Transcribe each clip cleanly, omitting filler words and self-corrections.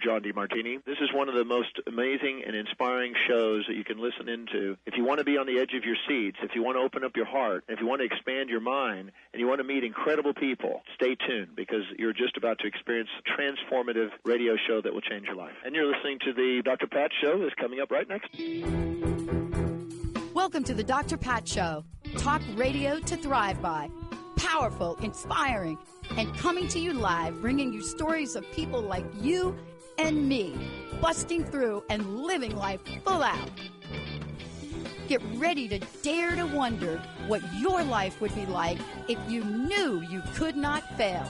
John DeMartini. This is one of the most amazing and inspiring shows that you can listen into. If you want to be on the edge of your seats, if you want to open up your heart, if you want to expand your mind, and you want to meet incredible people, stay tuned, because you're just about to experience a transformative radio show that will change your life. And you're listening to the Dr. Pat Show that's coming up right next. Welcome to the Dr. Pat Show. Talk radio to thrive by. Powerful, inspiring, and coming to you live, bringing you stories of people like you and me, busting through and living life full out. Get ready to dare to wonder what your life would be like if you knew you could not fail.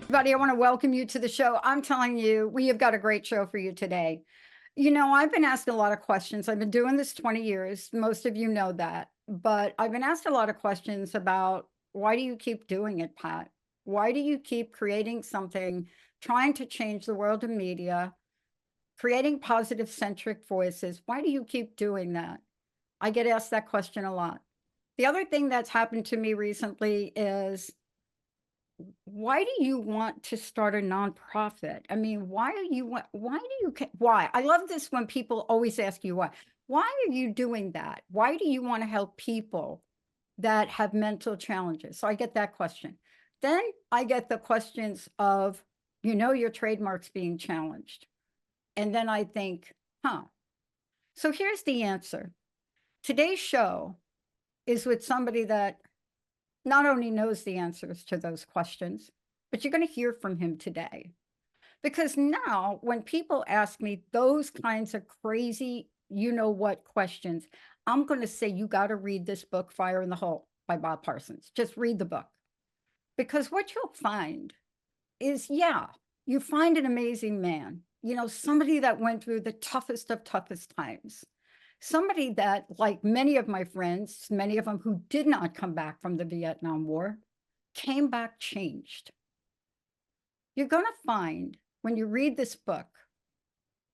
Everybody, I want to welcome you to the show. I'm telling you, we have got a great show for you today. You know, I've been asked a lot of questions. I've been doing this 20 years. Most of you know that. But I've been asked a lot of questions about, why do you keep doing it, Pat? Why do you keep creating something, trying to change the world of media, creating positive centric voices? Why do you keep doing that? I get asked that question a lot. The other thing that's happened to me recently is, why do you want to start a nonprofit? I mean, why? I love this when people always ask you why. Why are you doing that? Why do you want to help people that have mental challenges? So I get that question. Then I get the questions of, your trademark's being challenged. And then I think, So here's the answer. Today's show is with somebody that not only knows the answers to those questions, but you're going to hear from him today. Because now when people ask me those kinds of crazy, what questions, I'm going to say, you got to read this book, Fire in the Hole by Bob Parsons. Just read the book. Because what you'll find is, you find an amazing man, somebody that went through the toughest of toughest times. Somebody that, like many of my friends, many of them who did not come back from the Vietnam War, came back changed. You're going to find, when you read this book,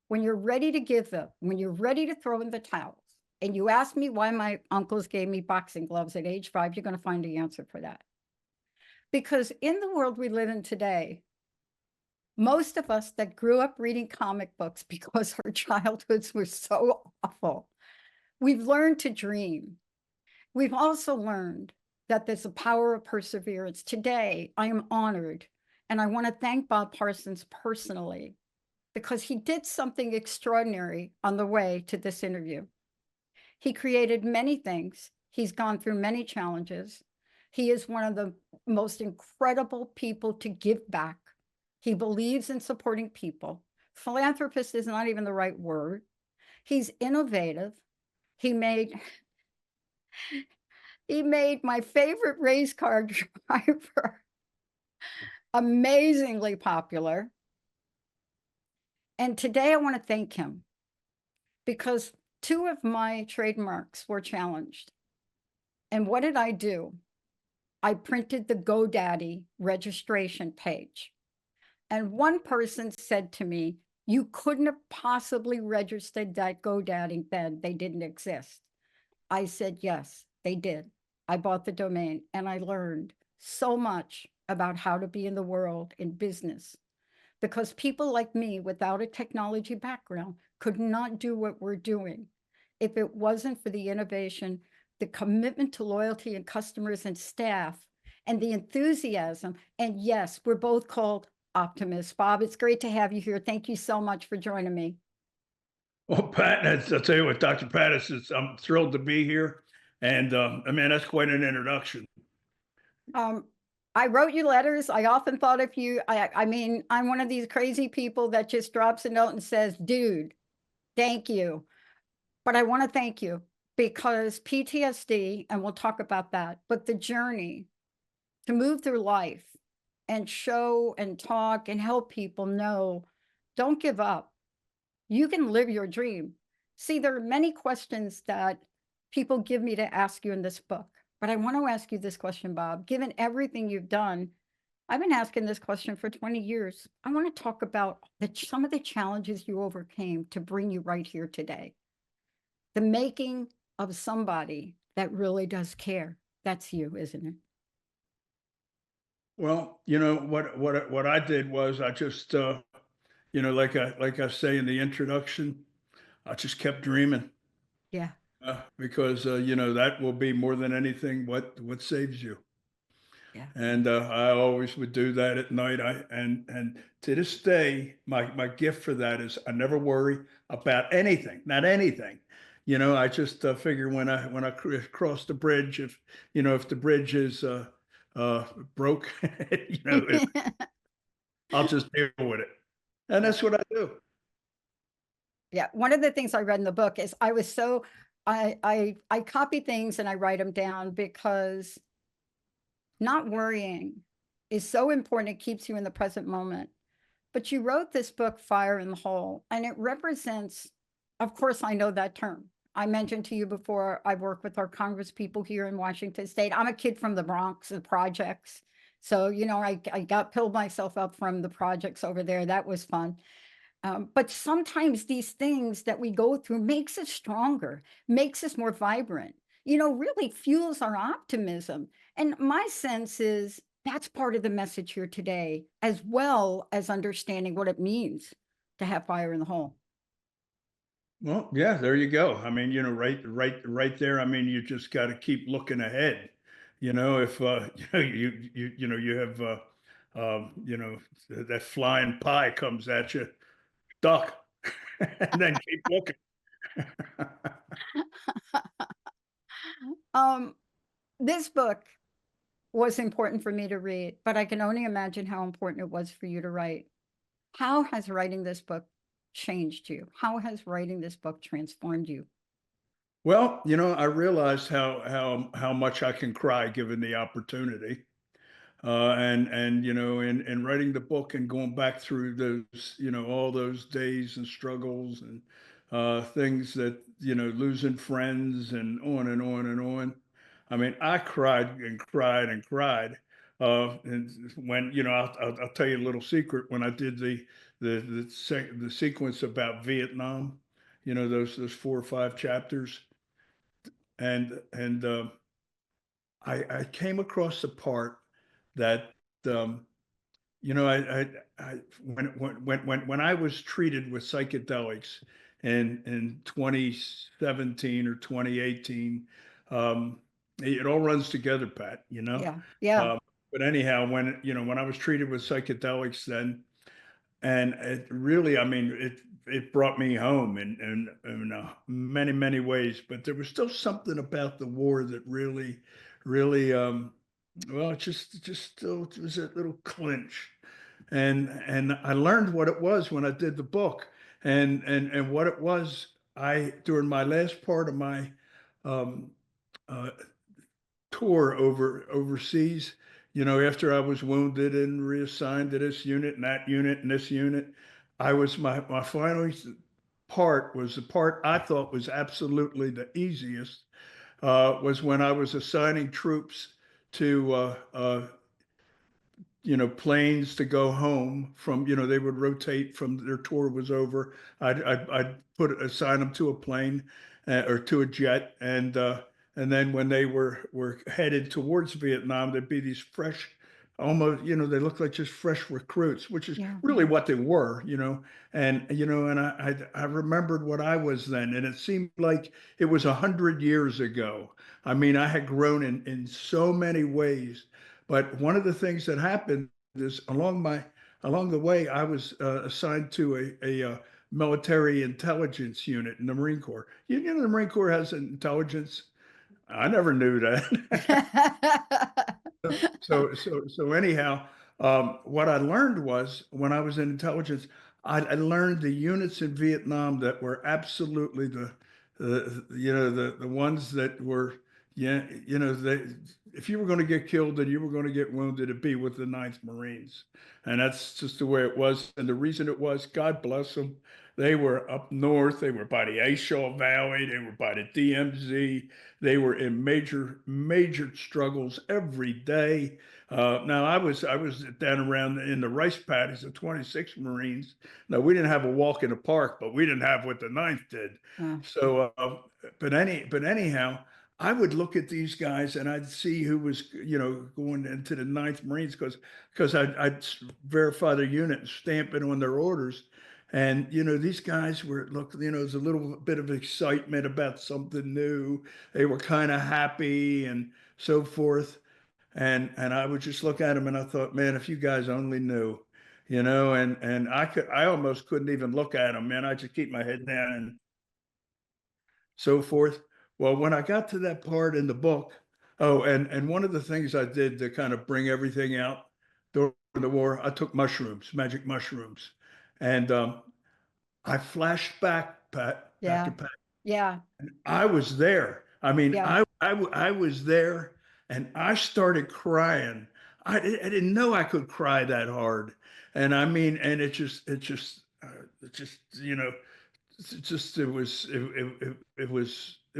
when you're ready to give up, when you're ready to throw in the towels, and you ask me why my uncles gave me boxing gloves at age 5, you're going to find the answer for that. Because in the world we live in today, most of us that grew up reading comic books because our childhoods were so awful, we've learned to dream. We've also learned that there's a power of perseverance. Today, I am honored, and I want to thank Bob Parsons personally, because he did something extraordinary on the way to this interview. He created many things. He's gone through many challenges. He is one of the most incredible people to give back. He believes in supporting people. Philanthropist is not even the right word. He's innovative. He made my favorite race car driver amazingly popular. And today I want to thank him, because 2 of my trademarks were challenged. And what did I do? I printed the GoDaddy registration page. And one person said to me, you couldn't have possibly registered that GoDaddy then. They didn't exist. I said, yes, they did. I bought the domain, and I learned so much about how to be in the world in business, because people like me without a technology background could not do what we're doing if it wasn't for the innovation, the commitment to loyalty and customers and staff, and the enthusiasm. And yes, we're both called optimists. Bob, it's great to have you here. Thank you so much for joining me. Well, Pat, I'll tell you what, Dr. Pattis, I'm thrilled to be here. And man, that's quite an introduction. I wrote you letters. I often thought of you. I mean, I'm one of these crazy people that just drops a note and says, dude, thank you. But I want to thank you because PTSD, and we'll talk about that, but the journey to move through life and show and talk and help people know, don't give up. You can live your dream. See, there are many questions that people give me to ask you in this book, but I want to ask you this question, Bob. Given everything you've done, I've been asking this question for 20 years. I want to talk about some of the challenges you overcame to bring you right here today. The making of somebody that really does care. That's you, isn't it? Well, what I did was I just, like I say in the introduction, I just kept dreaming, Yeah. because, that will be more than anything what saves you. Yeah. And I always would do that at night. And to this day, my gift for that is I never worry about anything, not anything. I just figure when I cross the bridge, if the bridge is uh, broke, I'll just deal with it, and Yeah. that's what I do. Yeah. One of the things I read in the book is I copy things and I write them down because not worrying is so important. It keeps you in the present moment. But you wrote this book, Fire in the Hole, and it represents, of course, I know that term. I mentioned to you before, I work with our Congress people here in Washington State. I'm a kid from the Bronx, the projects. So, I got pilled myself up from the projects over there. That was fun. But sometimes these things that we go through makes us stronger, makes us more vibrant, really fuels our optimism. And my sense is that's part of the message here today, as well as understanding what it means to have fire in the hole. Well, yeah, there you go. I mean, right there. I mean, you just got to keep looking ahead. If you have that flying pie comes at you, duck, and then keep looking. Um, this book was important for me to read, but I can only imagine how important it was for you to write. How has writing this book changed you? How has writing this book transformed you? Well, I realized how much I can cry given the opportunity. And in writing the book and going back through those, all those days and struggles and things that, losing friends and on and on and on. I mean, I cried and cried and cried. And when, I'll tell you a little secret. When I did the sequence about Vietnam, those 4 or 5 chapters, and I came across the part that, um, when I was treated with psychedelics in 2017 or 2018, it all runs together, Pat. Yeah. Yeah. Um, but anyhow, when I was treated with psychedelics then, and it really, I mean, it brought me home in many many ways. But there was still something about the war that really, well, it just still it was a little clinch, and I learned what it was when I did the book, and what it was. I during my last part of my um, uh, tour overseas, after I was wounded and reassigned to this unit and that unit and this unit, I was my final part was the part I thought was absolutely the easiest, was when I was assigning troops to planes to go home from, they would rotate from their tour was over. I'd assign them to a plane, or to a jet. And then when they were headed towards Vietnam, there'd be these fresh, almost, they looked like just fresh recruits, which is Yeah. really what they were, and I remembered what I was then, and it seemed like it was 100 years ago. I mean, I had grown in so many ways, but one of the things that happened is along the way, I was assigned to a military intelligence unit in the Marine Corps. The Marine Corps has intelligence. I never knew that. So anyhow, what I learned was when I was in intelligence, I learned the units in Vietnam that were absolutely the ones that were, yeah, if you were going to get killed and you were going to get wounded, it'd be with the Ninth Marines, and that's just the way it was. And the reason it was, God bless them, they were up north, they were by the Ashaw Valley, they were by the DMZ, they were in major struggles every day. Now I was down around in the rice paddies of 26 Marines. Now we didn't have a walk in the park, but we didn't have what the Ninth did. Uh, So, but anyhow, I would look at these guys and I'd see who was, going into the Ninth Marines because I'd verify their unit and stamp it on their orders. And, these guys were, look, there's a little bit of excitement about something new. They were kind of happy and so forth. And I would just look at them and I thought, man, if you guys only knew, and I almost couldn't even look at them, man. I just keep my head down and so forth. Well, when I got to that part in the book, oh, and one of the things I did to kind of bring everything out during the war, I took mushrooms, magic mushrooms, and I flashed back, Pat, back to Yeah. Pat. Yeah. I was there. I mean, Yeah. I was there, and I started crying. I didn't know I could cry that hard, and I mean, and it just it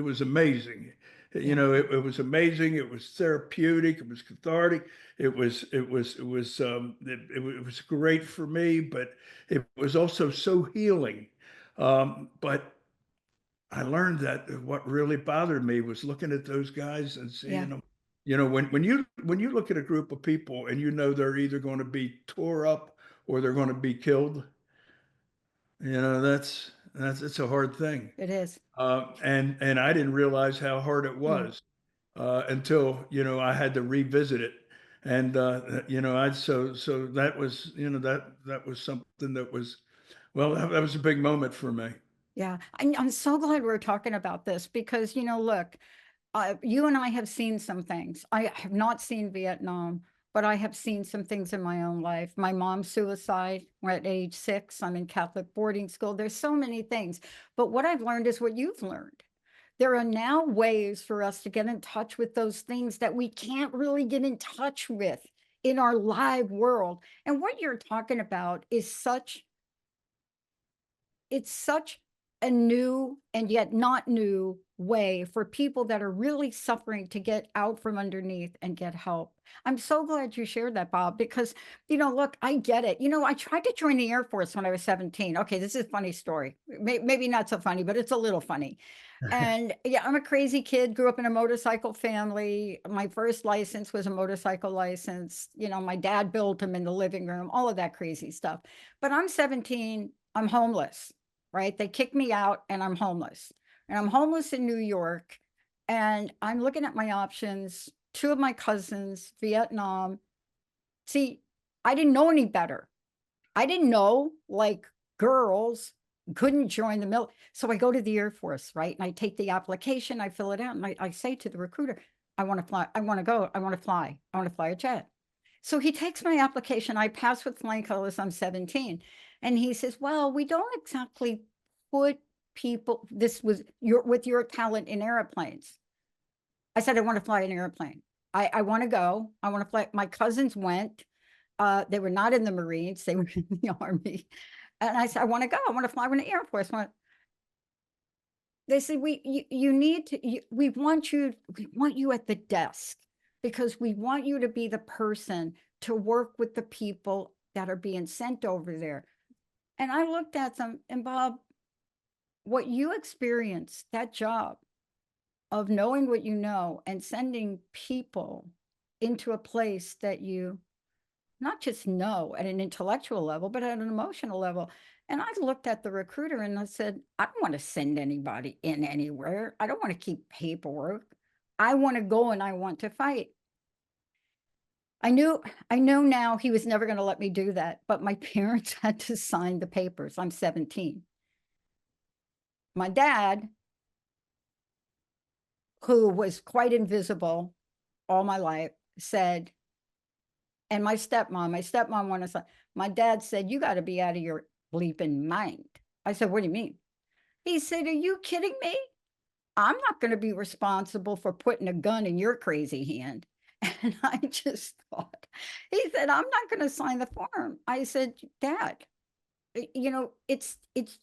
was amazing. Yeah. It was amazing. It was therapeutic. It was cathartic. It was great for me, but it was also so healing. But I learned that what really bothered me was looking at those guys and Yeah. seeing them. When you look at a group of people and they're either going to be tore up or they're going to be killed, that's it's a hard thing. It is. And I didn't realize how hard it Mm. was until I had to revisit it, and I so that was that was something that was well that was a big moment for me. Yeah. I'm so glad we're talking about this because, look, you and I have seen some things. I have not seen Vietnam, but I have seen some things in my own life. My mom's suicide at age 6. I'm in Catholic boarding school. There's so many things. But what I've learned is what you've learned. There are now ways for us to get in touch with those things that we can't really get in touch with in our live world. And what you're talking about is it's such a new and yet not new way for people that are really suffering to get out from underneath and get help. I'm so glad you shared that, Bob, because, look, I get it. I tried to join the Air Force when I was 17. Okay, this is a funny story. Maybe not so funny, but it's a little funny. And yeah, I'm a crazy kid, grew up in a motorcycle family. My first license was a motorcycle license. My dad built them in the living room, all of that crazy stuff. But I'm 17, I'm homeless, right? They kicked me out and I'm homeless. And I'm homeless in New York. And I'm looking at my options. 2 of my cousins, Vietnam. See, I didn't know any better. I didn't know like girls couldn't join the military. So I go to the Air Force, right? And I take the application, I fill it out, and I say to the recruiter, I want to fly, I want to go, I want to fly, I want to fly a jet. So he takes my application, I pass with flying colors, I'm 17. And he says, well, we don't exactly put people, this was with your talent in airplanes. I said, I want to fly an airplane. I want to go, I want to fly. My cousins went. They were not in the Marines, they were in the Army. And I said, I want to go, I want to fly with the Air Force. They said, you need to, we want you at the desk because we want you to be the person to work with the people that are being sent over there. And I looked at them and Bob, what you experienced, that job of knowing what you know and sending people into a place that you not just know at an intellectual level, but at an emotional level. And I looked at the recruiter and I said, I don't want to send anybody in anywhere. I don't want to keep paperwork. I want to go and I want to fight. I know now he was never going to let me do that, but my parents had to sign the papers. I'm 17. My dad, who was quite invisible all my life, said, and my stepmom wanted to, my dad said, you got to be out of your bleeping mind. I said, what do you mean? He said, are you kidding me? I'm not going to be responsible for putting a gun in your crazy hand. And I just thought, he said, I'm not going to sign the form. I said, Dad, it's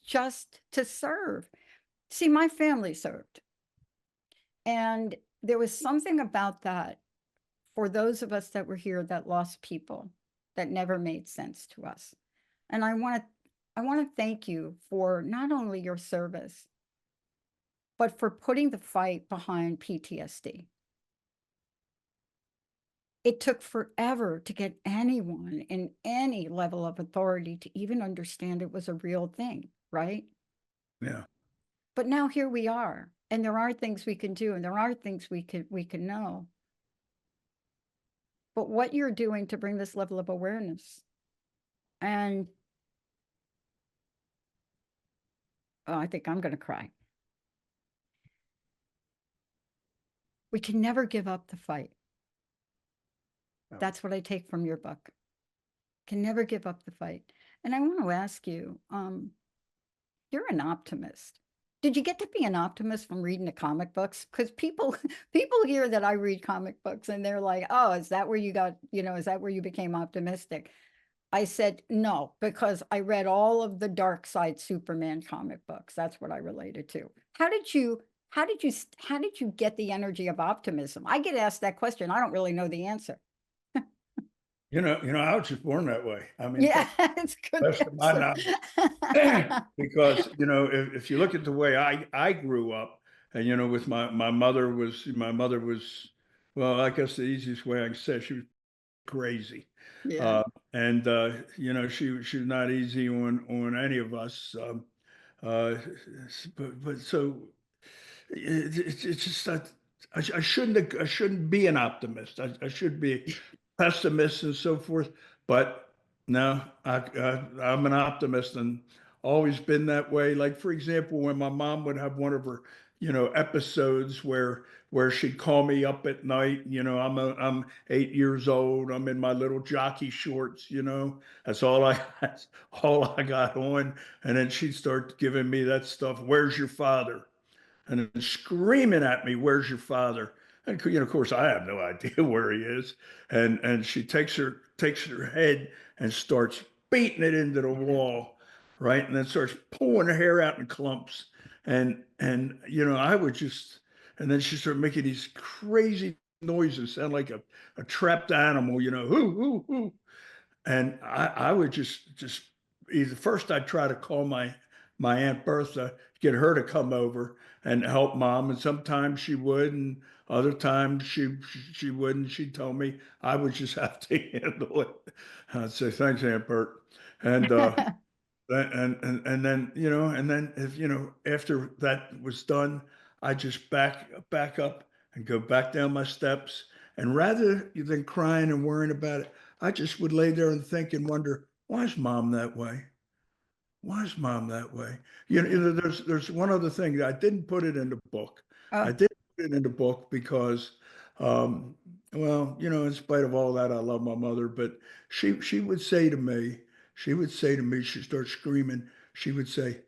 just to serve. See, my family served. And there was something about that for those of us that were here that lost people that never made sense to us. And I want to thank you for not only your service, but for putting the fight behind PTSD. It took forever to get anyone in any level of authority to even understand it was a real thing, right? Yeah. But now here we are, and there are things we can do, and there are things we can know. But what you're doing to bring this level of awareness, and oh, I think I'm going to cry. We can never give up the fight. No. That's what I take from your book. Can never give up the fight. And I want to ask you, you're an optimist. Did you get to be an optimist from reading the comic books? Because people hear that I read comic books and they're like, oh, is that where you got, is that where you became optimistic? I said, no, because I read all of the Dark Side Superman comic books. That's what I related to. How did you get the energy of optimism? I get asked that question. I don't really know the answer. I was just born that way. I mean, Yeah, it's good. best of my knowledge. Because, if you look at the way I grew up, and, with my mother was, well, I guess the easiest way I can say, she was crazy. Yeah. And, she was not easy on any of us. But so it's just that I shouldn't be an optimist. I should be pessimist and so forth. But no, I'm an optimist and always been that way. Like, for example, when my mom would have one of her, episodes where she'd call me up at night. I'm 8 years old. I'm in my little jockey shorts. That's all I got on. And then she'd start giving me that stuff. Where's your father? And then screaming at me, "Where's your father?" And of course, I have no idea where he is. And she takes her head and starts beating it into the wall, right? And then starts pulling her hair out in clumps. And I would just, and then she started making these crazy noises, sound like a trapped animal, hoo, hoo, hoo. And I would just either first I'd try to call my Aunt Bertha, get her to come over and help mom. And sometimes she would, and other times she wouldn't. She'd tell me I would just have to handle it. I'd say, thanks, Aunt Bert. And and then, and then if, after that was done, I just back up and go back down my steps. And rather than crying and worrying about it, I just would lay there and think and wonder, why is mom that way? Why is mom that way? There's one other thing that I didn't put it in the book. I Oh, didn't put it in the book because, um, well, in spite of all that, I love my mother. But she would say to me, she'd start screaming. She would say,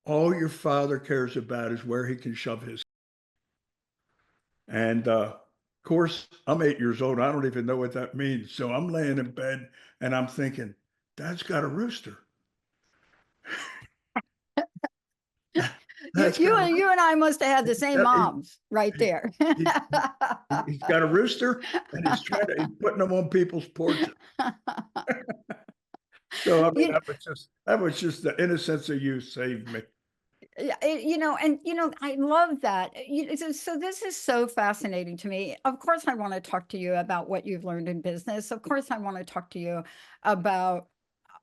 "All your father cares about is where he can shove his." And of course, I'm 8 years old. I don't even know what that means. So I'm laying in bed and I'm thinking, Dad's got a rooster. you That's you got a and you and I must have had the same rooster. moms right there. He, he's got a rooster and he's putting them on people's porches. So I mean, You that was just the innocence of youth saved me. Yeah, I love that. So this is so fascinating to me. Of course, I want to talk to you about what you've learned in business. Of course, I want to talk to you about,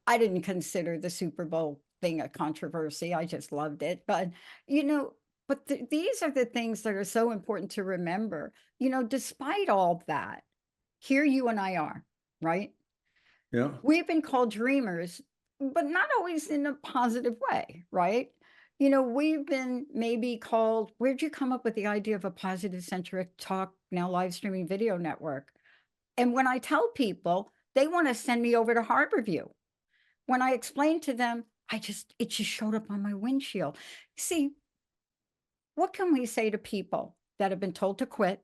I didn't consider the Super Bowl thing a controversy. I just loved it. But, these are the things that are so important to remember. Despite all that, here you and I are, right? Yeah, We've been called dreamers, but not always in a positive way, right? We've been maybe called, where'd you come up with the idea of a positive centric talk, now live streaming video network? And when I tell people, they want to send me over to Harborview. When I explain to them, it just showed up on my windshield. See, what can we say to people that have been told to quit,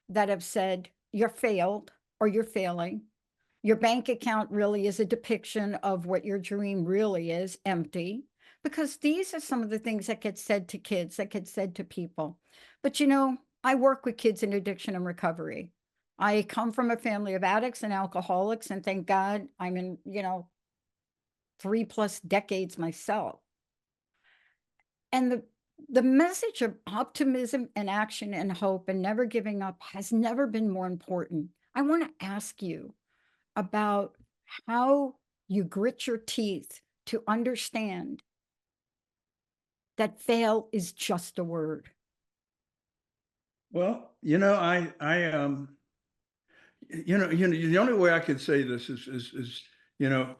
that have said, you're failed or you're failing? Your bank account really is a depiction of what your dream really is, empty. Because these are some of the things that get said to kids, that get said to people. But I work with kids in addiction and recovery. I come from a family of addicts and alcoholics, and thank God I'm in, 3+ decades myself. And the message of optimism and action and hope and never giving up has never been more important. I want to ask you about how you grit your teeth to understand that fail is just a word. Well, the only way I could say this is, you know,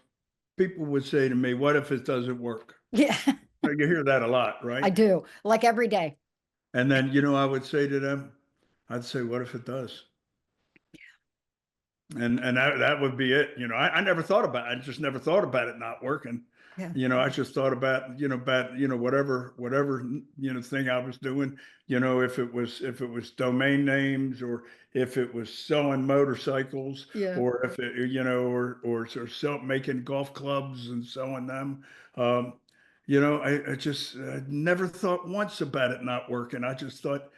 people would say to me, "What if it doesn't work?" Yeah, You hear that a lot, I right? do. Like every day. And then, I would say to them, I'd say, "What if it does?" And that would be it. I never thought about it. I just never thought about it not working. Yeah. I just thought about, whatever, thing I was doing, if it was domain names, or if it was selling motorcycles, Yeah. or if it, or making golf clubs and selling them. I never thought once about it not working. I just thought,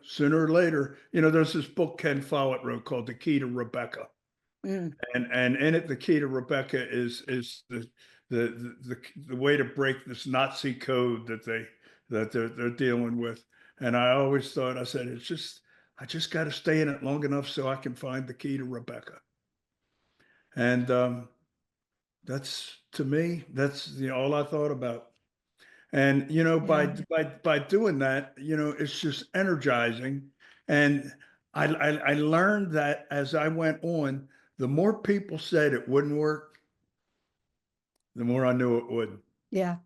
sooner or later, there's this book Ken Follett wrote called The Key to Rebecca. Mm, And in it, the key to Rebecca is the way to break this Nazi code that they're dealing with. And I always thought, I said, I just got to stay in it long enough so I can find the key to Rebecca. And that's, to me, that's all I thought about. And yeah. by doing that, it's just energizing. And I learned that as I went on, the more people said it wouldn't work, the more I knew it would. Yeah.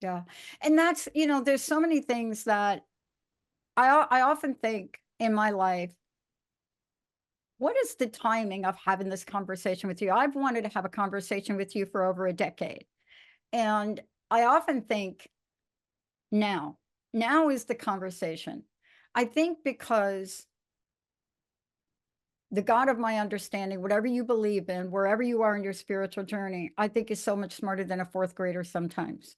Yeah. And that's, there's so many things that I often think in my life, what is the timing of having this conversation with you? I've wanted to have a conversation with you for over a decade. And I often think now, now is the conversation. I think because the God of my understanding, whatever you believe in, wherever you are in your spiritual journey, I think is so much smarter than a fourth grader sometimes.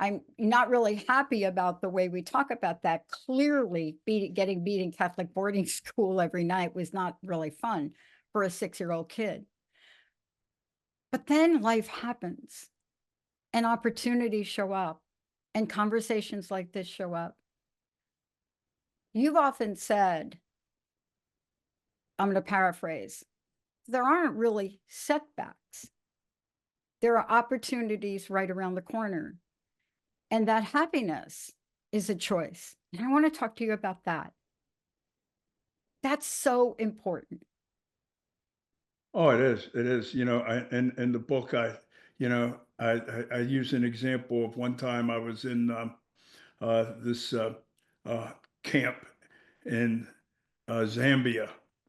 I'm not really happy about the way we talk about that. Clearly, getting beat in Catholic boarding school every night was not really fun for a 6-year-old kid. But then life happens and opportunities show up and conversations like this show up. You've often said, I'm going to paraphrase, there aren't really setbacks. There are opportunities right around the corner. And that happiness is a choice. And I want to talk to you about that. That's so important. Oh, it is. It is. In the book, I use an example of one time I was in this camp in Zambia.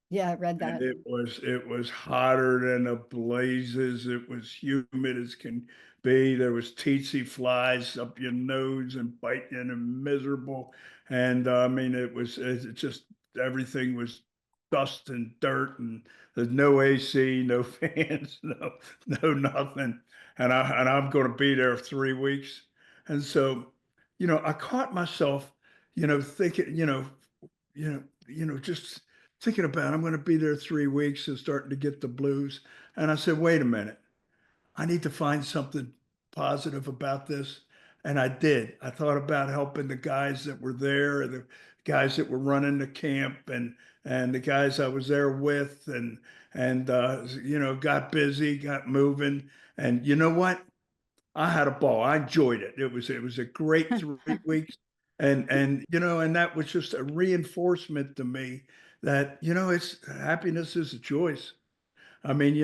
Yeah, I read And that. it was hotter than the blazes. It was humid as can be. There was tsetse flies up your nose and biting and miserable. And I mean, it just everything was dust and dirt, and there's no AC, no fans, no nothing. And I'm going to be there 3 weeks. And so, I caught myself, thinking, just thinking about I'm going to be there 3 weeks and starting to get the blues. And I said, wait a minute, I need to find something positive about this. And I did. I thought about helping the guys that were there, the guys that were running the camp, and the guys I was there with, and got busy, got moving. And you know what? I had a ball. I enjoyed it. It was a great 3 weeks, and that was just a reinforcement to me that it's happiness is a choice. I mean,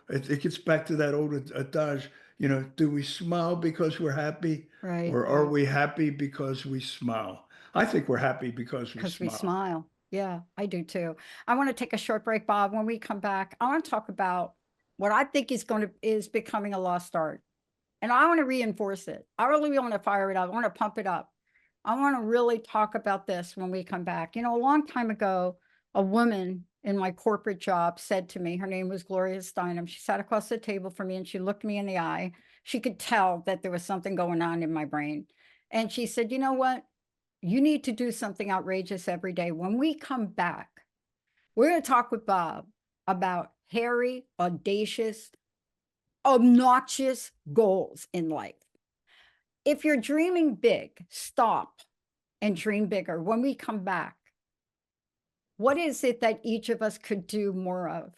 it gets back to that old adage. Do we smile because we're happy, Right. or are we happy because we smile? I think we're happy because we Because we smile. smile. Yeah, I do too. I want to take a short break, Bob. When we come back, I want to talk about what I think is becoming a lost art. And I want to reinforce it. I really want to fire it up. I want to pump it up. I want to really talk about this when we come back. A long time ago, a woman in my corporate job said to me, her name was Gloria Steinem. She sat across the table from me and she looked me in the eye. She could tell that there was something going on in my brain. And she said, you know what? You need to do something outrageous every day. When we come back, we're going to talk with Bob about hairy, audacious, obnoxious goals in life. If you're dreaming big, stop and dream bigger. When we come back, what is it that each of us could do more of?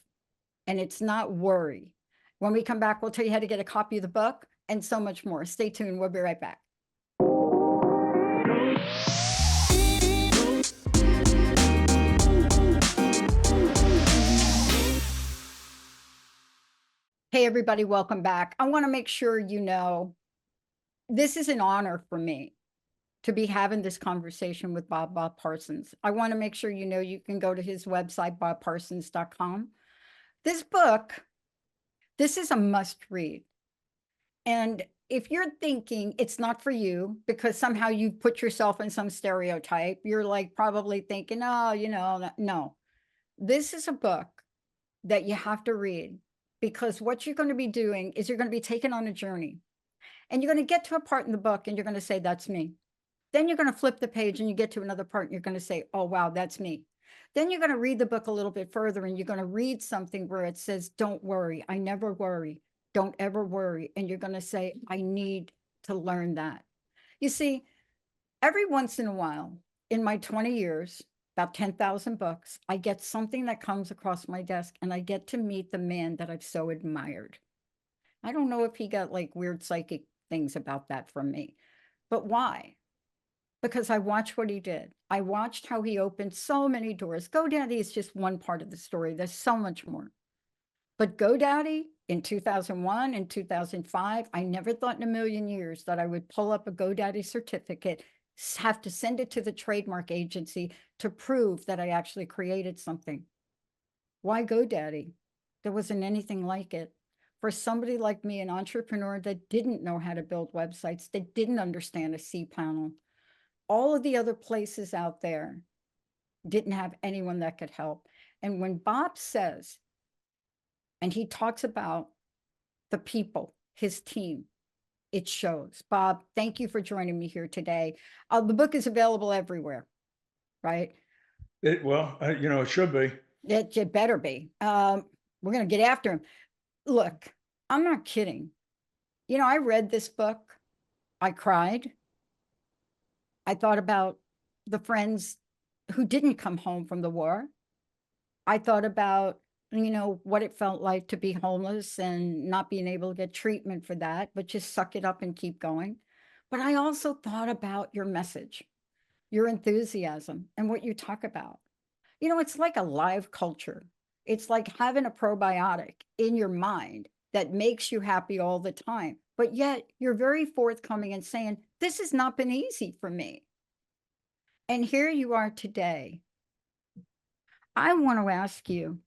And it's not worry. When we come back, we'll tell you how to get a copy of the book and so much more. Stay tuned. We'll be right back. Hey, everybody, welcome back. I want to make sure you know this is an honor for me to be having this conversation with Bob Parsons. I want to make sure you know you can go to his website, bobparsons.com. This book, this is a must read. And if you're thinking it's not for you because somehow you've put yourself in some stereotype, you're like probably thinking, oh, no. This is a book that you have to read, because what you're going to be doing is you're going to be taken on a journey, and you're going to get to a part in the book and you're going to say, that's me. Then you're going to flip the page and you get to another part and you're going to say, oh, wow, that's me. Then you're going to read the book a little bit further and you're going to read something where it says, don't worry. I never worry. Don't ever worry. And you're going to say, I need to learn that. You see, every once in a while in my 20 years, about 10,000 books, I get something that comes across my desk and I get to meet the man that I've so admired. I don't know if he got like weird psychic things about that from me, but why? Because I watched what he did. I watched how he opened so many doors. GoDaddy is just one part of the story. There's so much more. But GoDaddy in 2001 and 2005, I never thought in a million years that I would pull up a GoDaddy certificate, have to send it to the trademark agency to prove that I actually created something. Why GoDaddy? There wasn't anything like it. For somebody like me, an entrepreneur that didn't know how to build websites, that didn't understand a cPanel, all of the other places out there didn't have anyone that could help. And when Bob says, and he talks about the people, his team, it shows. Bob, thank you for joining me here today. The book is available everywhere, right? It should be. It better be. We're going to get after him. Look, I'm not kidding. I read this book. I cried. I thought about the friends who didn't come home from the war. I thought about, what it felt like to be homeless and not being able to get treatment for that, but just suck it up and keep going. But I also thought about your message, your enthusiasm, and what you talk about. It's like a live culture. It's like having a probiotic in your mind that makes you happy all the time. But yet you're very forthcoming and saying, this has not been easy for me. And here you are today. I want to ask you,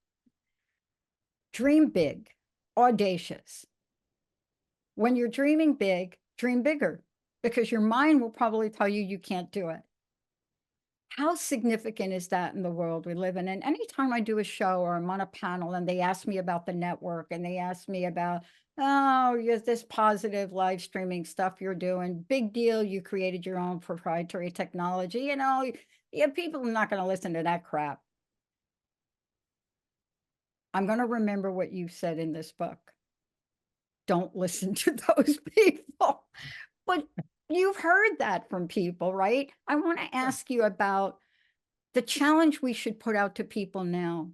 dream big, audacious. When you're dreaming big, dream bigger, because your mind will probably tell you you can't do it. How significant is that in the world we live in? And anytime I do a show or I'm on a panel and they ask me about the network and they ask me about, oh, you're this positive live streaming stuff you're doing, big deal, you created your own proprietary technology, people are not going to listen to that crap. I'm going to remember what you said in this book. Don't listen to those people. But you've heard that from people, right? I want to ask you about the challenge we should put out to people now,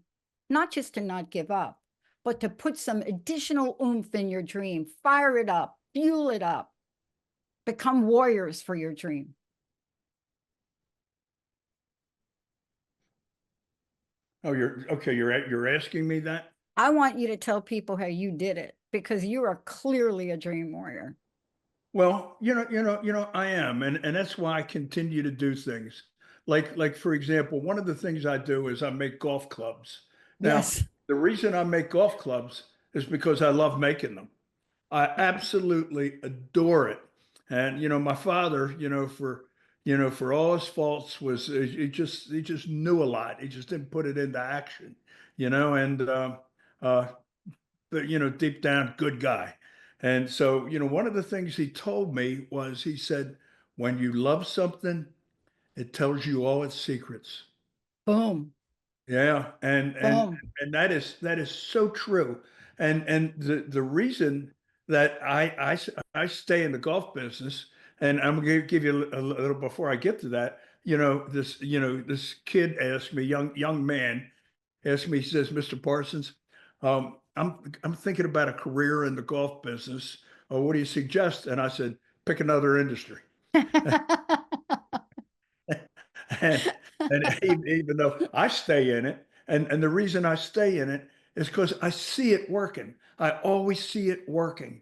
not just to not give up, but to put some additional oomph in your dream, fire it up, fuel it up, become warriors for your dream. Oh, you're asking me that? I want you to tell people how you did it, because you are clearly a dream warrior. Well, I am, and that's why I continue to do things. Like for example, one of the things I do is I make golf clubs. Now, Yes. the reason I make golf clubs is because I love making them. I absolutely adore it. And my father, for all his faults, was he just knew a lot. He just didn't put it into action, and uh, but deep down, good guy. And so, one of the things he told me was, he said, when you love something, it tells you all its secrets. Boom. Yeah, Boom. and that is so true. And the reason that I stay in the golf business, And I'm going to give you a little before I get to that. This kid asked me, young man asked me, he says, Mr. Parsons, I'm thinking about a career in the golf business. What do you suggest? And I said, pick another industry. and even though I stay in it, and the reason I stay in it is because I see it working. I always see it working,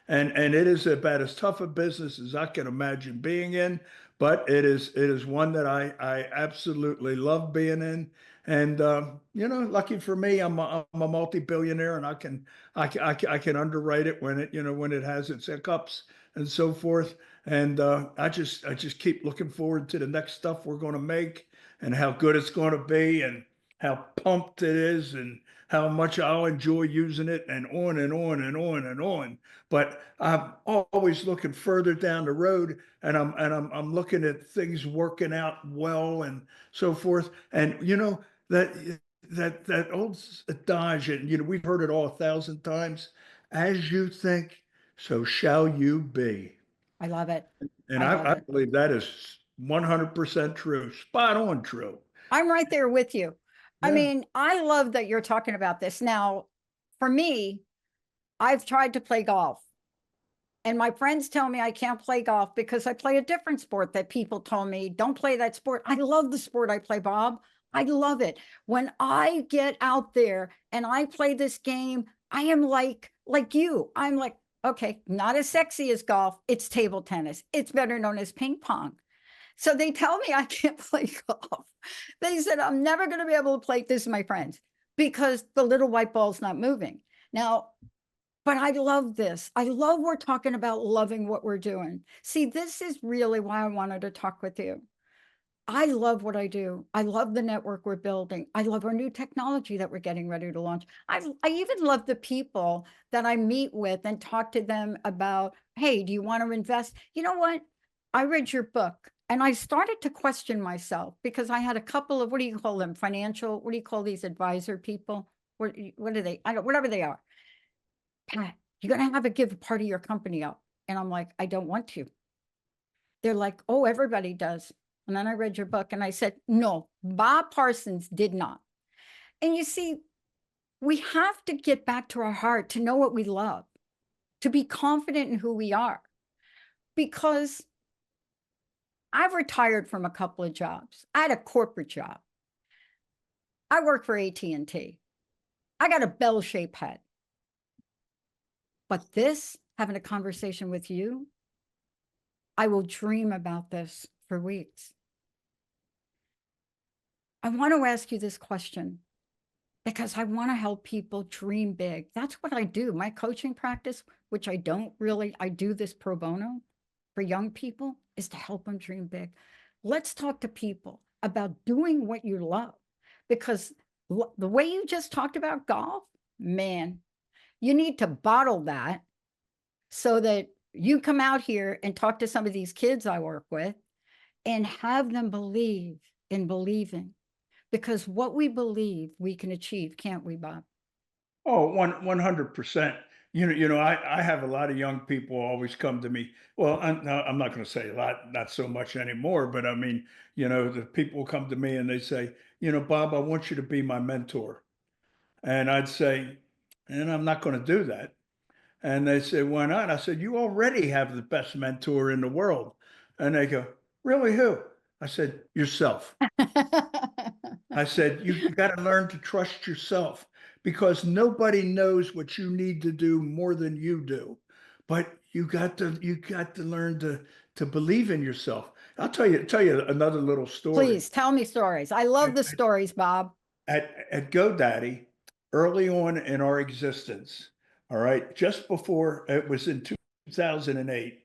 and it is about as tough a business as I can imagine being in. But it is one that I absolutely love being in. And lucky for me, I'm a multi-billionaire, and I can underwrite it when it has its hiccups and so forth. And I just keep looking forward to the next stuff we're going to make and how good it's going to be and how pumped it is and how much I'll enjoy using it and on and on and on and on. But I'm always looking further down the road, and I'm looking at things working out well and so forth. And that old adage, and we've heard it all 1,000 times. As you think, so shall you be. I love it. And I love I it. believe that is 100% true, spot on true. I'm right there with you. I Yeah. mean, I love that you're talking about this. Now, for me, I've tried to play golf. And my friends tell me I can't play golf because I play a different sport that people told me, don't play that sport. I love the sport I play, Bob. I love it. When I get out there and I play this game, I am like you. I'm like, okay, not as sexy as golf. It's table tennis. It's better known as ping pong. So they tell me I can't play golf. They said, I'm never going to be able to play this, my friends, because the little white ball's not moving. Now, but I love this. I love we're talking about loving what we're doing. See, this is really why I wanted to talk with you. I love what I do. I love the network we're building. I love our new technology that we're getting ready to launch. I even love the people that I meet with and talk to them about, hey, do you want to invest? You know what? I read your book and I started to question myself because I had a couple of, what do you call them? Financial, what do you call these advisor people? What are they? I don't, whatever they are. Pat, you're going to have to give a part of your company up. And I'm like, I don't want to. They're like, oh, everybody does. And then I read your book and I said, no, Bob Parsons did not. And you see, we have to get back to our heart to know what we love, to be confident in who we are. Because I've retired from a couple of jobs. I had a corporate job. I worked for AT&T. I got a bell-shaped head. But this, having a conversation with you, I will dream about this for weeks. I want to ask you this question because I want to help people dream big. That's what I do. My coaching practice, which I do this pro bono for young people, is to help them dream big. Let's talk to people about doing what you love, because the way you just talked about golf, man, you need to bottle that so that you come out here and talk to some of these kids I work with and have them believe in believing. Because what we believe we can achieve, can't we, Bob? Oh, 100%. I have a lot of young people always come to me. Well, I'm not going to say a lot, not so much anymore, but I mean, the people come to me and they say, Bob, I want you to be my mentor. And I'd say, and I'm not going to do that. And they said, why not? I said, you already have the best mentor in the world. And they go, really, who? I said, yourself. I said, you got to learn to trust yourself, because nobody knows what you need to do more than you do. But you got to learn to believe in yourself. I'll tell you another little story. Please tell me stories. I love the stories, Bob. At GoDaddy, early on in our existence, all right, just before it was in 2008,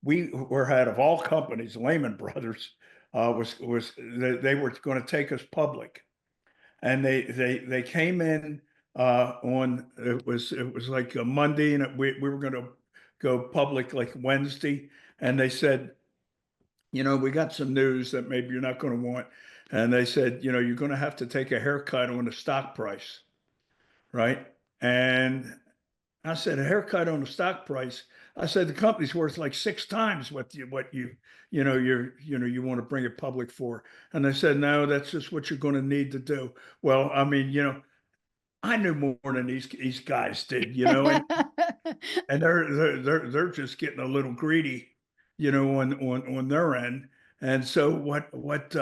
we were out of all companies, Lehman Brothers they were going to take us public, and they came in on it was like a Monday, and we were going to go public like Wednesday, and they said, we got some news that maybe you're not going to want. And they said, you're going to have to take a haircut on the stock price, right? And I said, a haircut on the stock price? I said, the company's worth like 6 times you want to bring it public for. And they said, no, that's just what you're going to need to do. Well, I mean, I knew more than these guys did, and they're just getting a little greedy, on their end. And so what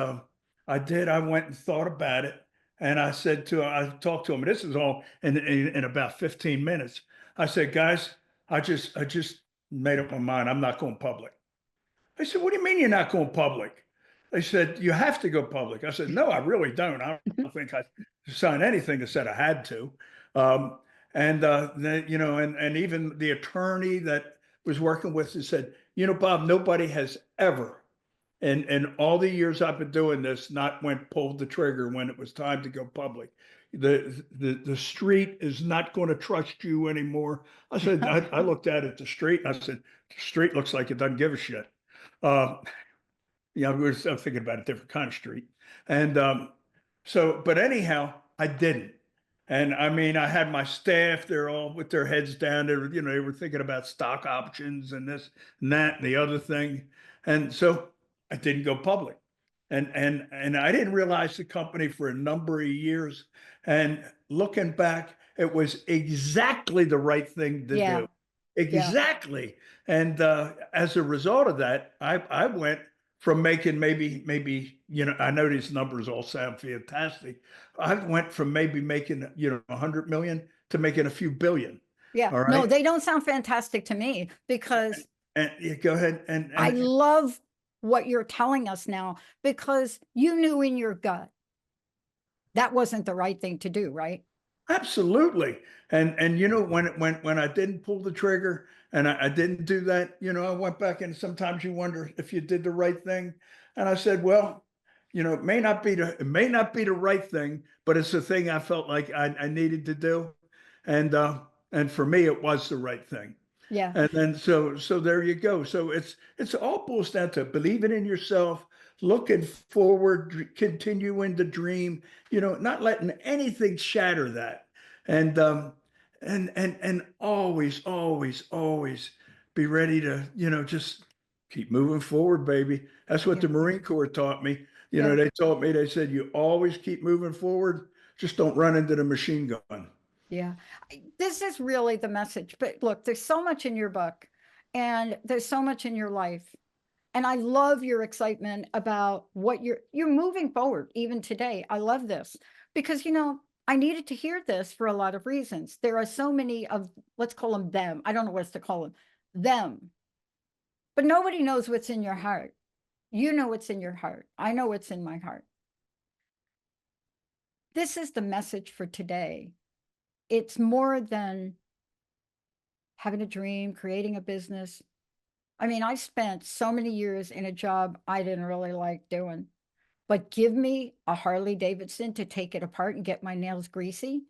I did, I went and thought about it, and I talked to them. This is all in about 15 minutes. I said, guys, I just made up my mind. I'm not going public. I said, what do you mean you're not going public? They said, you have to go public. I said, no, I really don't. I don't think I signed anything that said I had to. Um, and then, and even the attorney that was working with us said, Bob, nobody has ever, in all the years I've been doing this, not pulled the trigger when it was time to go public. The street is not going to trust you anymore. I said, I looked at the street, and I said, the street looks like it doesn't give a shit. Uh, I'm thinking about a different kind of street. And but anyhow, I didn't. And I mean, I had my staff, they're all with their heads down. They were thinking about stock options and this and that and the other thing. And so I didn't go public. And I didn't realize the company for a number of years. And looking back, it was exactly the right thing to Yeah. do. Exactly. And as a result of that, I went from making maybe, I know these numbers all sound fantastic. I went from maybe making, 100 million to making a few billion. Yeah. All No, right. they don't sound fantastic to me because And go ahead. I love what you're telling us now, because you knew in your gut that wasn't the right thing to do, right? Absolutely. And when I didn't pull the trigger and I didn't do that, I went back, and sometimes you wonder if you did the right thing. And I said, well, it may not be the right thing, but it's the thing I felt like I needed to do. And for me, it was the right thing. Yeah. And then so there you go. So it's all boils down to believing in yourself, looking forward, continuing to dream, not letting anything shatter that. And and always, always, always be ready to, just keep moving forward, baby. That's what Yeah. the Marine Corps taught me. Yeah. They said, you always keep moving forward, just don't run into the machine gun. Yeah. This is really the message. But look, there's so much in your book and there's so much in your life. And I love your excitement about what you're moving forward even today. I love this because, I needed to hear this for a lot of reasons. There are so many of, let's call them. I don't know what to call them. But nobody knows what's in your heart. You know what's in your heart. I know what's in my heart. This is the message for today. It's more than having a dream, creating a business. I mean, I spent so many years in a job I didn't really like doing, but give me a Harley Davidson to take it apart and get my nails greasy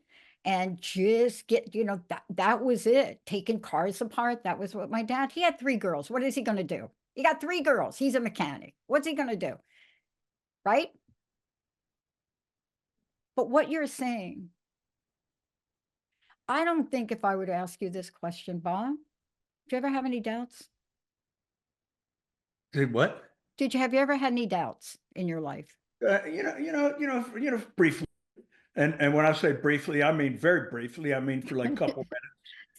and just get, that was it. Taking cars apart. That was what my dad, he had 3 girls. What is he going to do? He got 3 girls. He's a mechanic. What's he going to do? Right? But what you're saying, I don't think if I were to ask you this question, Bob, do you ever have any doubts? Did what? Have you ever had any doubts in your life? Briefly. And when I say briefly, I mean very briefly. I mean for like a couple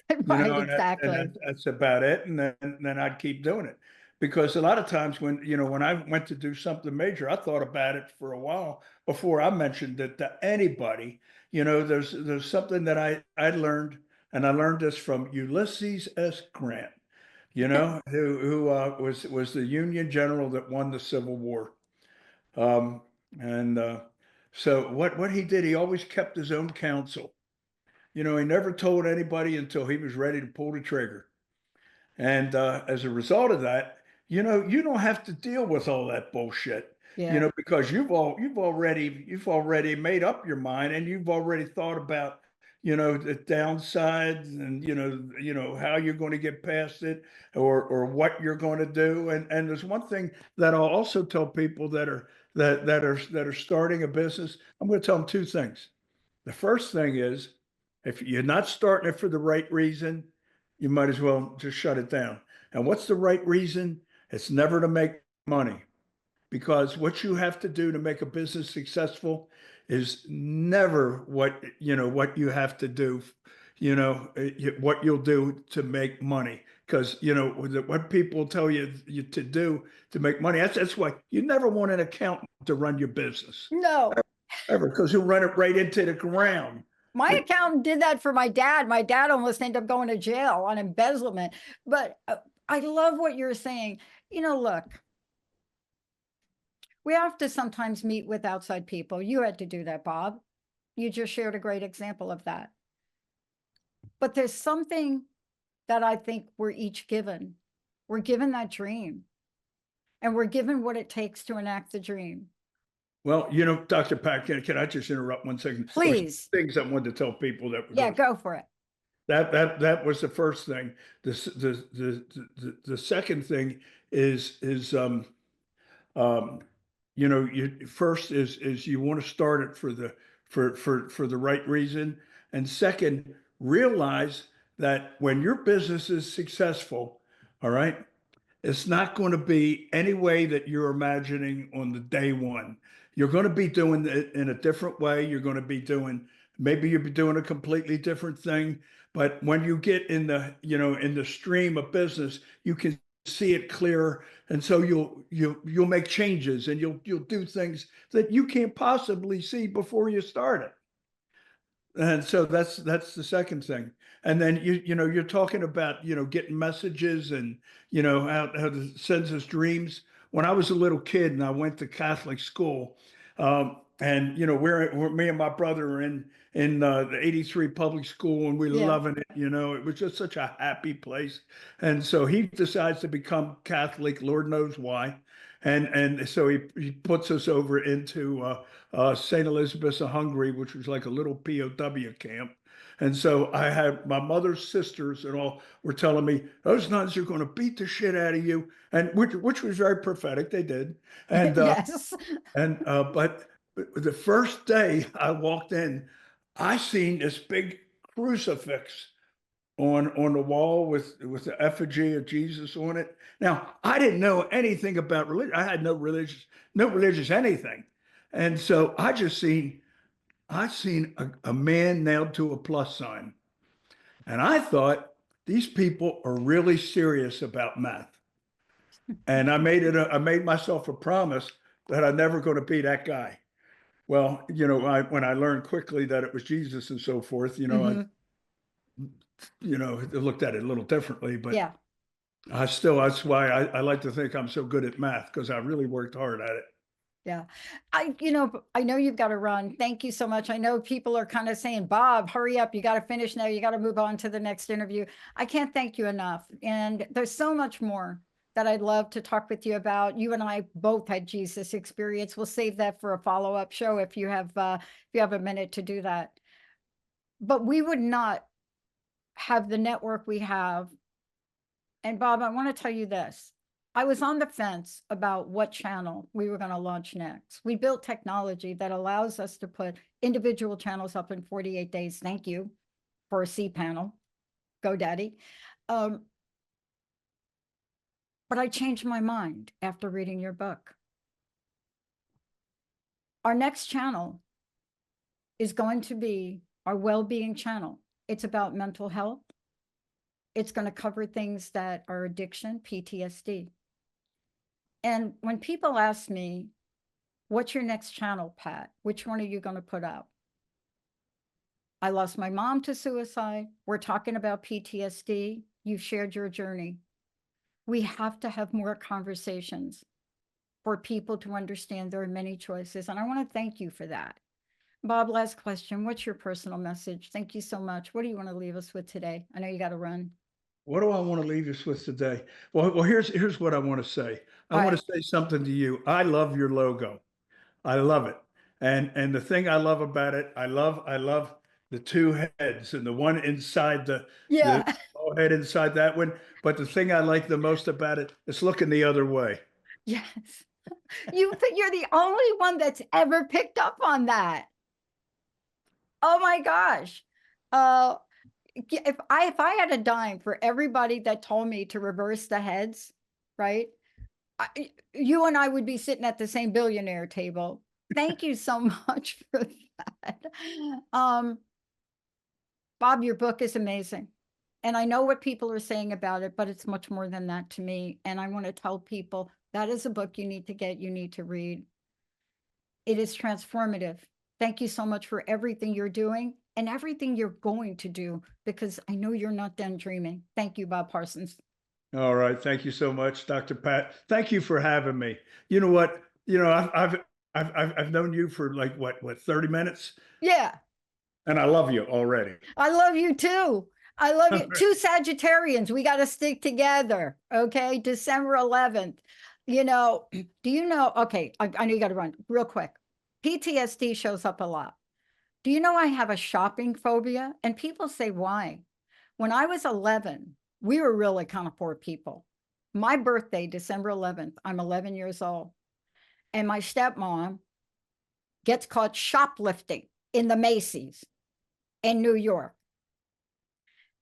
minutes. Right, And exactly. that's about it. And then I'd keep doing it, because a lot of times when I went to do something major, I thought about it for a while before I mentioned it to anybody. There's something that I learned, and I learned this from Ulysses S. Grant. Who was the Union general that won the Civil War. And so what he did, he always kept his own counsel. He never told anybody until he was ready to pull the trigger. And as a result of that, you don't have to deal with all that bullshit. Yeah. Because you've already made up your mind, and you've already thought about, the downsides, and how you're going to get past it, or what you're going to do. And there's one thing that I'll also tell people that are starting a business. I'm going to tell them 2 things. The first thing is, if you're not starting it for the right reason, you might as well just shut it down. And what's the right reason? It's never to make money, because what you have to do to make a business successful is never what you have to do, what you'll do to make money. Because what people tell you to do to make money. That's why you never want an accountant to run your business No. ever, because he'll run it right into the ground. My But accountant did that for my dad. My dad almost ended up going to jail on embezzlement. But I love what you're saying. Look, we have to sometimes meet with outside people. You had to do that, Bob. You just shared a great example of that. But there's something that I think we're each given. We're given that dream, and we're given what it takes to enact the dream. well, Dr. Pat, can I just interrupt 1 second? Please. Things I wanted to tell people that. Yeah, go for it. That was the first thing. The second thing is you first is you want to start it for the right reason, and second, realize that when your business is successful, all right, it's not going to be any way that you're imagining on the day one. You're going to be doing it in a different way. You're going to be doing, maybe you'll be doing a completely different thing. But when you get in the stream of business, you can see it clearer, and so you'll make changes, and you'll do things that you can't possibly see before you start it. And so that's the second thing. And then you're talking about getting messages, and how to sends us dreams. When I was a little kid and I went to Catholic school, and we're me and my brother are in the 83 public school, and we're loving it. It was just such a happy place. And so he decides to become Catholic, Lord knows why. And so he puts us over into St. Elizabeth's of Hungary, which was like a little POW camp. And so I had my mother's sisters and all were telling me, those nuns are going to beat the shit out of you, and which was very prophetic. They did. And yes. But the first day I walked in, I seen this big crucifix on the wall with the effigy of Jesus on it. Now, I didn't know anything about religion. I had no religious anything. And so I seen a man nailed to a plus sign. And I thought, these people are really serious about math. And I made myself a promise that I'm never going to be that guy. Well, when I learned quickly that it was Jesus and so forth, I looked at it a little differently, but yeah. that's why I like to think I'm so good at math, because I really worked hard at it. Yeah. I know you've got to run. Thank you so much. I know people are kind of saying, Bob, hurry up. You got to finish now. You got to move on to the next interview. I can't thank you enough. And there's so much more that I'd love to talk with you about. You and I both had Jesus experience. We'll save that for a follow-up show if you have a minute to do that. But we would not have the network we have. And Bob, I want to tell you this. I was on the fence about what channel we were going to launch next. We built technology that allows us to put individual channels up in 48 days. Thank you for a cPanel. Go Daddy. But I changed my mind after reading your book. Our next channel is going to be our well-being channel. It's about mental health. It's going to cover things that are addiction, PTSD. And when people ask me, what's your next channel, Pat? Which one are you going to put out? I lost my mom to suicide. We're talking about PTSD. You've shared your journey. We have to have more conversations for people to understand there are many choices. And I want to thank you for that. Bob, last question. What's your personal message? Thank you so much. What do you want to leave us with today? I know you got to run. What do I want to leave us with today? Well, here's what I want to say. I want to say something to you. I love your logo. I love it. And the thing I love about it, I love the two heads, and the one inside the head inside that one. But the thing I like the most about it is looking the other way. Yes. You're the only one that's ever picked up on that. Oh my gosh. if I had a dime for everybody that told me to reverse the heads, right? You and I would be sitting at the same billionaire table. Thank you so much for that. Bob, your book is amazing. And I know what people are saying about it, but it's much more than that to me. And I want to tell people that is a book you need to get, you need to read. It is transformative. Thank you so much for everything you're doing and everything you're going to do, because I know you're not done dreaming. Thank you, Bob Parsons. All right. Thank you so much, Dr. Pat. Thank you for having me. You know what? You know, I've known you for like what 30 minutes, Yeah, and I love you already. I love you too. I love you. Two Sagittarians, we got to stick together. Okay. December 11th. You know, do you know? Okay. I know you got to run real quick. PTSD shows up a lot. Do you know I have a shopping phobia? And people say, why? When I was 11, we were really kind of poor people. My birthday, December 11th, I'm 11 years old. And my stepmom gets caught shoplifting in the Macy's in New York.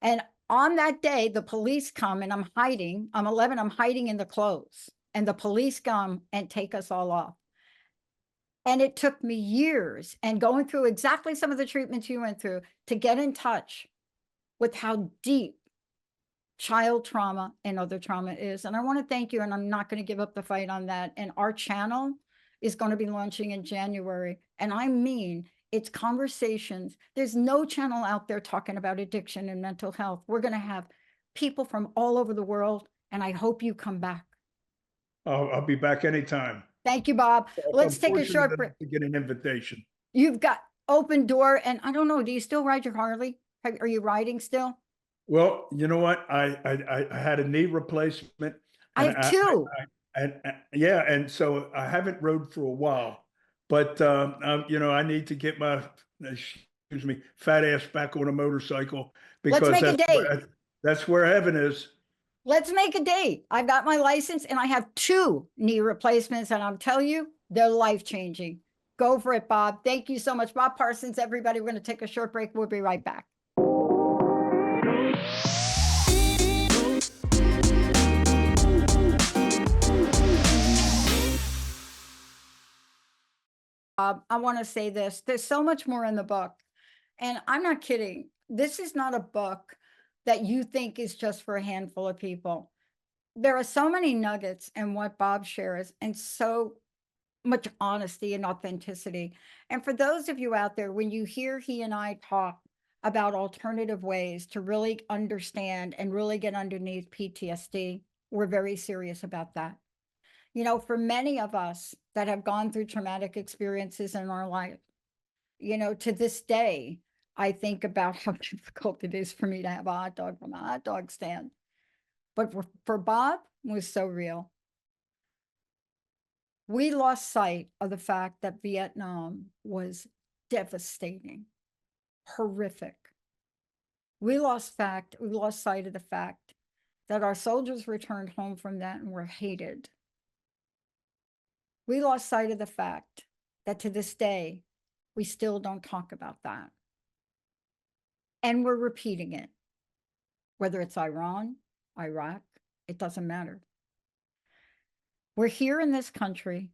And on that day, the police come and I'm hiding. I'm 11, I'm hiding in the clothes. And the police come and take us all off. And it took me years and going through exactly some of the treatments you went through to get in touch with how deep child trauma and other trauma is. And I want to thank you. And I'm not going to give up the fight on that. And our channel is going to be launching in January. And I mean, it's conversations. There's no channel out there talking about addiction and mental health. We're going to have people from all over the world. And I hope you come back. I'll be back anytime. Thank you, Bob. Let's take a short break. To get an invitation. You've got open door, and I don't know, do you still ride your Harley? Are you riding still? Well, you know what? I had a knee replacement. I have two. Yeah, and so I haven't rode for a while, but you know, I need to get my excuse me fat ass back on a motorcycle, because Let's make a date. That's where heaven is. Let's make a date. I've got my license and I have two knee replacements, and I'm telling you, they're life-changing. Go for it, Bob. Thank you so much. Bob Parsons, everybody. We're going to take a short break. We'll be right back. I want to say this. There's so much more in the book. And I'm not kidding. This is not a book that you think is just for a handful of people. There are so many nuggets in what Bob shares, and so much honesty and authenticity. And for those of you out there, when you hear he and I talk about alternative ways to really understand and really get underneath PTSD, we're very serious about that. You know, for many of us that have gone through traumatic experiences in our life, you know, to this day, I think about how difficult it is for me to have a hot dog from a hot dog stand. But for Bob, it was so real. We lost sight of the fact that Vietnam was devastating, horrific. We lost sight of the fact that our soldiers returned home from that and were hated. We lost sight of the fact that to this day, we still don't talk about that. And we're repeating it, whether it's Iran, Iraq, it doesn't matter. We're here in this country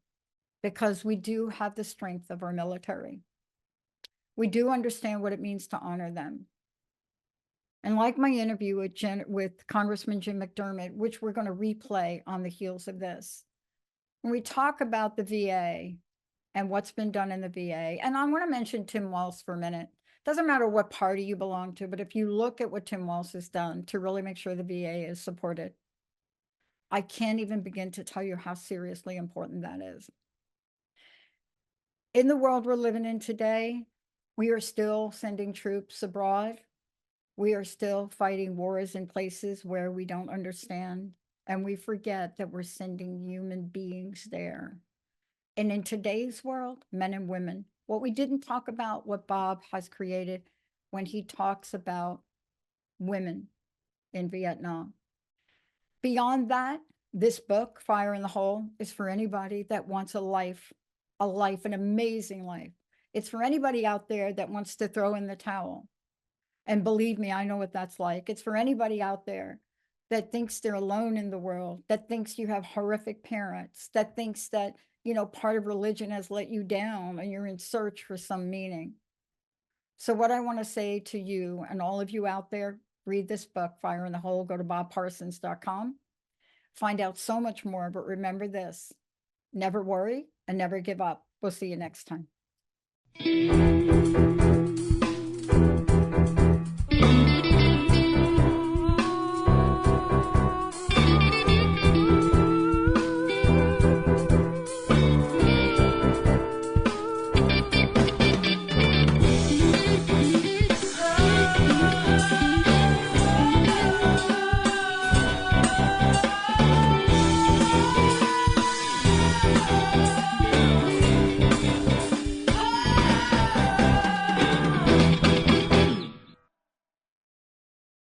because we do have the strength of our military. We do understand what it means to honor them. And like my interview with Congressman Jim McDermott, which we're going to replay on the heels of this, when we talk about the VA and what's been done in the VA, and I want to mention Tim Walz for a minute. Doesn't matter what party you belong to, but if you look at what Tim Walz has done to really make sure the VA is supported, I can't even begin to tell you how seriously important that is. In the world we're living in today, we are still sending troops abroad. We are still fighting wars in places where we don't understand, and we forget that we're sending human beings there. And in today's world, men and women, what we didn't talk about, what Bob has created when he talks about women in Vietnam. Beyond that, this book, Fire in the Hole, is for anybody that wants a life, an amazing life. It's for anybody out there that wants to throw in the towel. And believe me, I know what that's like. It's for anybody out there that thinks they're alone in the world, that thinks you have horrific parents, that thinks that, part of religion has let you down and you're in search for some meaning. So what I want to say to you and all of you out there, read this book, Fire in the Hole, go to bobparsons.com, find out so much more, but remember this, never worry and never give up. We'll see you next time.